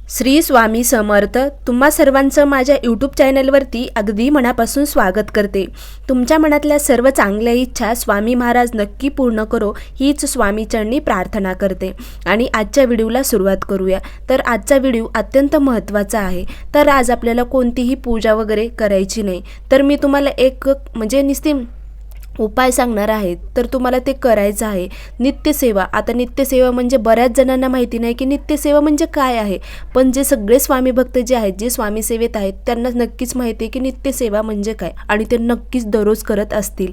श्री स्वामी समर्थ. तुम्हा सर्वांचं माझ्या यूट्यूब चॅनलवरती अगदी मनापासून स्वागत करते. तुमच्या मनातल्या सर्व चांगल्या इच्छा स्वामी महाराज नक्की पूर्ण करो हीच स्वामीचरणी प्रार्थना करते. आणि आजच्या व्हिडिओला सुरुवात करूया. तर आजचा व्हिडिओ अत्यंत महत्त्वाचा आहे. तर आज आपल्याला कोणतीही पूजा वगैरे करायची नाही. तर मी तुम्हाला एक नुसती उपाय सांगणार आहे, तर तुम्हाला ते करायचं आहे. नित्यसेवा. आता नित्यसेवा म्हणजे बऱ्याच जणांना माहिती नाही की नित्यसेवा म्हणजे काय आहे, पण जे सगळे स्वामी भक्त जे आहेत, जे स्वामी सेवेत आहेत, त्यांना नक्कीच माहिती आहे की नित्यसेवा म्हणजे काय, आणि ते नक्कीच दररोज करत असतील.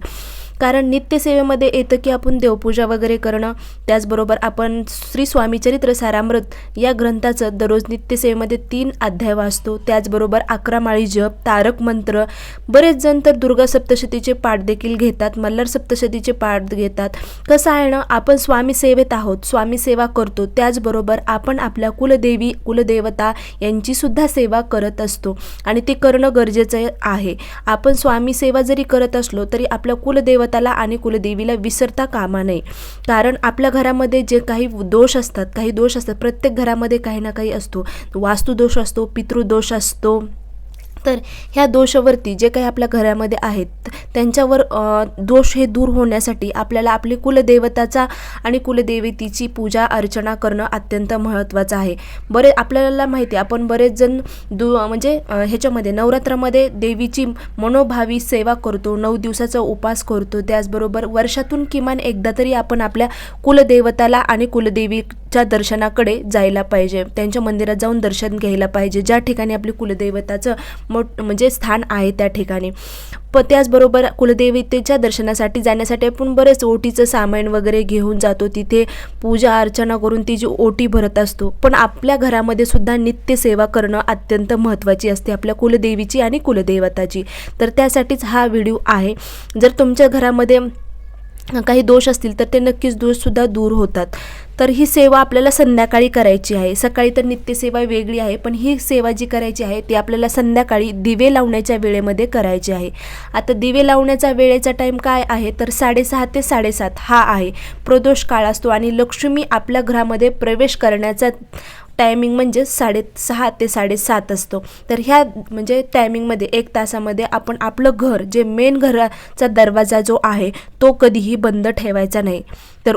कारण नित्यसेवेमध्ये येतं की आपण देवपूजा वगैरे करणं, त्याचबरोबर आपण श्री स्वामी चरित्र सारामृत या ग्रंथाचं दररोज नित्यसेवेमध्ये 3 अध्याय वाचतो. त्याचबरोबर 11 माळी जप, तारक मंत्र. बरेच जण तर दुर्गा सप्तशतीचे पाठ देखील घेतात, मल्हार सप्तशतीचे पाठ घेतात. कसं आहे ना, आपण स्वामी सेवेत आहोत, स्वामी सेवा करतो, त्याचबरोबर आपण आपल्या कुलदेवी कुलदेवता यांची सुद्धा सेवा करत असतो, आणि ते करणं गरजेचं आहे. आपण स्वामी सेवा जरी करत असलो तरी आपल्या कुलदेवताला आणि कुलदेवीला विसरता कामा नये. कारण आपल्या घरामध्ये जे काही दोष असतात, प्रत्येक घरामध्ये काही ना काही असतो. वास्तुदोष असतो, पितृदोष असतो. तर ह्या दोषावरती जे काही आपल्या घरामध्ये आहेत त्यांच्यावर दोष हे दूर होण्यासाठी आपल्याला आपली कुलदेवताचा आणि कुलदेवतीची पूजा अर्चना करणं अत्यंत महत्त्वाचं आहे. आपल्याला माहिती आहे, आपण बरेच जण ह्याच्यामध्ये नवरात्रामध्ये देवीची मनोभावी सेवा करतो, 9 दिवसाचा उपास करतो. त्याचबरोबर वर्षातून किमान एकदा तरी आपण आपल्या कुलदेवताला आणि कुलदेवीच्या दर्शनाकडे जायला पाहिजे, त्यांच्या मंदिरात जाऊन दर्शन घ्यायला पाहिजे, ज्या ठिकाणी आपली कुलदेवताचं स्थान आहे त्या ठिकाणी. त्याचबरोबर कुलदेवतेच्या दर्शनासाठी जाण्यासाठी आपण बरेच ओटीचं सामान वगैरे घेऊन जातो, तिथे पूजा अर्चना करून तिची ओटी भरत असतो. पण आपल्या घरामध्ये सुद्धा नित्यसेवा करणं अत्यंत महत्त्वाची असते, आपल्या कुलदेवीची आणि कुलदेवताची. तर त्यासाठीच हा व्हिडिओ आहे. जर तुमच्या घरामध्ये काही दोष असतील तर ते नक्कीच दोषसुद्धा दूर होतात. तर ही सेवा आपल्याला संध्याकाळी करायची आहे. सकाळी तर नित्यसेवा वेगळी आहे, पण ही सेवा जी करायची आहे ती आपल्याला संध्याकाळी दिवे लावण्याच्या वेळेमध्ये करायची आहे. आता दिवे लावण्याचा वेळेचा टाईम काय आहे, तर 6:30 ते 7:30 हा आहे. प्रदोष काळ असतो, आणि लक्ष्मी आपल्या घरामध्ये प्रवेश करण्याचा टायमिंग म्हणजे 6:30 ते 7:30 असतो. तर ह्या टायमिंगमध्ये 1 तासामध्ये आपण आपलं घर, जे मेन घराचा दरवाजा जो आहे तो कधीही बंद ठेवायचा नाही. तर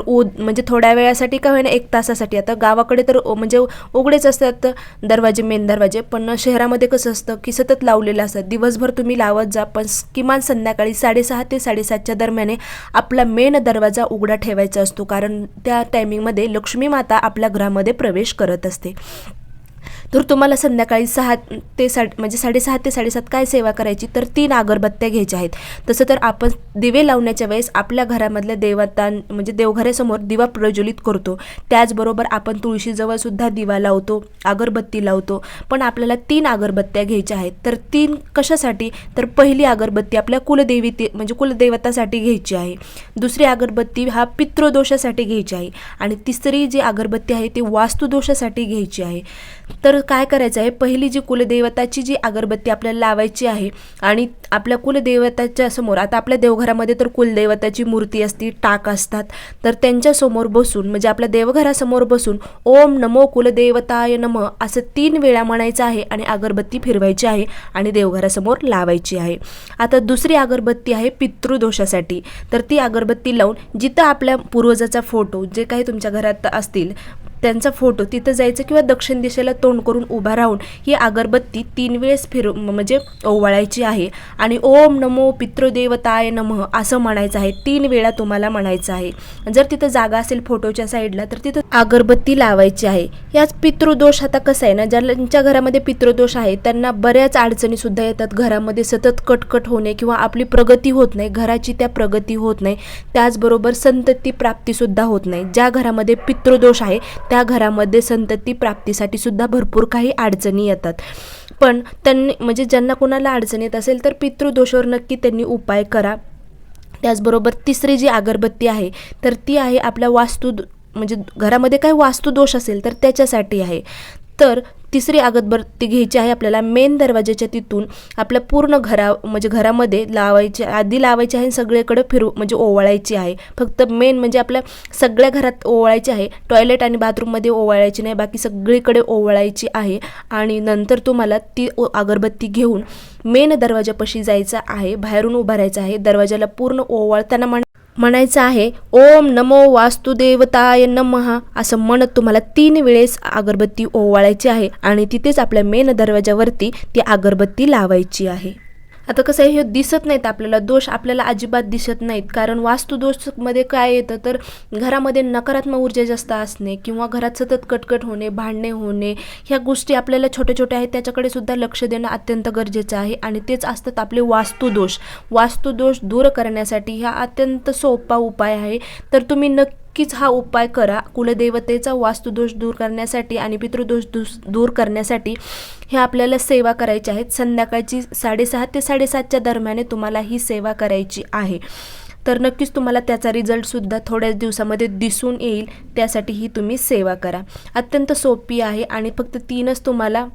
थोड्या वेळासाठी का होईना 1 तासासाठी. आता गावाकडे तर उघडेच असतात दरवाजे, मेन दरवाजे, पण शहरामध्ये कसं असतं की सतत लावलेलं असतात. दिवसभर तुम्ही लावत जा, पण किमान संध्याकाळी 6:30 ते 7:30च्या दरम्यान आपला मेन दरवाजा उघडा ठेवायचा असतो, कारण त्या टायमिंगमध्ये लक्ष्मी माता आपल्या घरामध्ये प्रवेश करत असते. तर तुम्हाला संध्याकाळी 6:30 ते 7:30 काय सेवा करायची, तर 3 अगरबत्त्या घ्यायच्या आहेत. तसं तर आपण दिवे लावण्याच्या वेळेस आपल्या घरामधल्या देवघरासमोर दिवा प्रज्वलित करतो. त्याचबरोबर आपण तुळशीजवळ सुद्धा दिवा लावतो, अगरबत्ती लावतो. पण आपल्याला 3 अगरबत्त्या घ्यायच्या आहेत. तर 3 कशासाठी, तर पहिली अगरबत्ती आपल्या कुलदेवतासाठी घ्यायची आहे. दुसरी अगरबत्ती हा पितृदोषासाठी घ्यायची आहे, आणि तिसरी जी अगरबत्ती आहे ती वास्तुदोषासाठी घ्यायची आहे. तर काय करायचं आहे, पहिली जी कुलदेवताची जी अगरबत्ती आपल्याला लावायची आहे, आणि आपल्या कुलदेवताच्या समोर, आता आपल्या देवघरामध्ये तर कुलदेवताची मूर्ती असते, टाक असतात, तर त्यांच्यासमोर बसून आपल्या देवघरासमोर बसून ओम नमो कुलदेवताय नमः असं 3 वेळा म्हणायचं आहे, आणि अगरबत्ती फिरवायची आहे आणि देवघरासमोर लावायची आहे. आता दुसरी अगरबत्ती आहे पितृदोषासाठी. तर ती अगरबत्ती लावून जिथं आपल्या पूर्वजाचा फोटो, जे काही तुमच्या घरात असतील त्यांचा फोटो, तिथं जायचं, किंवा दक्षिण दिशेला तोंड करून उभा राहून ही अगरबत्ती 3 वेळेस ओवाळायची आहे, आणि ओम नमो पितृदेवताय नमः असं म्हणायचं आहे. 3 वेळा तुम्हाला म्हणायचं आहे. जर तिथं जागा असेल फोटोच्या साईडला तर तिथं अगरबत्ती लावायची आहे. याच पितृदोष, आता कसं आहे ना, ज्यांच्या घरामध्ये पितृदोष आहे त्यांना बऱ्याच अडचणी सुद्धा येतात. घरामध्ये सतत कटकट होणे, किंवा आपली प्रगती होत नाही, घराची त्या प्रगती होत नाही. त्याचबरोबर संतती प्राप्तीसुद्धा होत नाही. ज्या घरामध्ये पितृदोष आहे त्या घरामध्ये संतती प्राप्तीसाठी सुद्धा भरपूर काही अडचणी येतात. पण त्यांनी ज्यांना कोणाला अडचण येत असेल तर पितृदोषावर नक्की त्यांनी उपाय करा. त्याचबरोबर तिसरी जी अगरबत्ती आहे तर ती आहे आपल्या घरामध्ये काही वास्तुदोष असेल तर त्याच्यासाठी आहे. तर तिसरी अगरबत्ती घ्यायची आहे आपल्याला मेन दरवाजाच्या तिथून आपल्या पूर्ण घरामध्ये लावायची, आधी लावायची आहे, सगळीकडे म्हणजे ओवाळायची आहे. फक्त मेन म्हणजे आपल्या सगळ्या घरात ओवाळायची आहे, टॉयलेट आणि बाथरूममध्ये ओवाळायची नाही, बाकी सगळीकडे ओवाळायची आहे. आणि नंतर तुम्हाला ती अगरबत्ती घेऊन मेन दरवाजापाशी जायचं आहे, बाहेरून उभं राहायचं आहे. दरवाजाला पूर्ण ओवाळताना म्हणायचं आहे ओम नमो वास्तुदेवताय नमः असं म्हणत तुम्हाला 3 वेळेस अगरबत्ती ओवाळायची आहे आणि तिथेच आपल्या मेन दरवाजावरती ती अगरबत्ती लावायची आहे. आता कसं आहे, हे दिसत नाहीत आपल्याला, दोष आपल्याला अजिबात दिसत नाहीत. कारण वास्तुदोषमध्ये काय येतं तर घरामध्ये नकारात्मक ऊर्जा जास्त असणे किंवा घरात सतत कटकट होणे, भांडणे होणे, ह्या गोष्टी आपल्याला छोट्या छोट्या आहेत, त्याच्याकडे सुद्धा लक्ष देणं अत्यंत गरजेचं आहे. आणि तेच असतात आपले वास्तुदोष. वास्तुदोष दूर करण्यासाठी हा अत्यंत सोपा उपाय आहे. तर तुम्ही नक्कीच हा उपाय करा. कुलदेवतेचा वास्तुदोष दूर करण्यासाठी आणि पितृदोष दूर करण्यासाठी हे आपल्याला सेवा करायची आहेत. संध्याकाळची 6:30 ते 7:30च्या दरम्यान तुम्हाला ही सेवा करायची आहे. तर नक्कीच तुम्हाला त्याचा रिझल्टसुद्धा थोड्याच दिवसामध्ये दिसून येईल. त्यासाठी ही तुम्ही सेवा करा. अत्यंत सोपी आहे आणि फक्त 3च तुम्हाला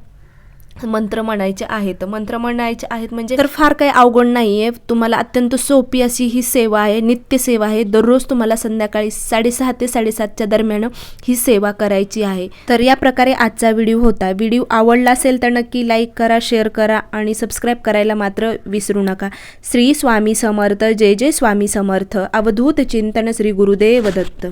मंत्र म्हणायचे आहेत. मंत्र म्हणायचे आहेत म्हणजे तर फार काही अवघड नाही आहे. तुम्हाला अत्यंत सोपी अशी ही सेवा आहे, नित्य सेवा आहे. दररोज तुम्हाला संध्याकाळी 6:30 ते 7:30च्या दरम्यान ही सेवा करायची आहे. तर या प्रकारे आजचा व्हिडिओ होता. व्हिडिओ आवडला असेल तर नक्की लाईक करा, शेअर करा आणि सबस्क्राईब करायला मात्र विसरू नका. श्री स्वामी समर्थ. जय जय स्वामी समर्थ. अवधूत चिंतन. श्री गुरुदेव दत्त.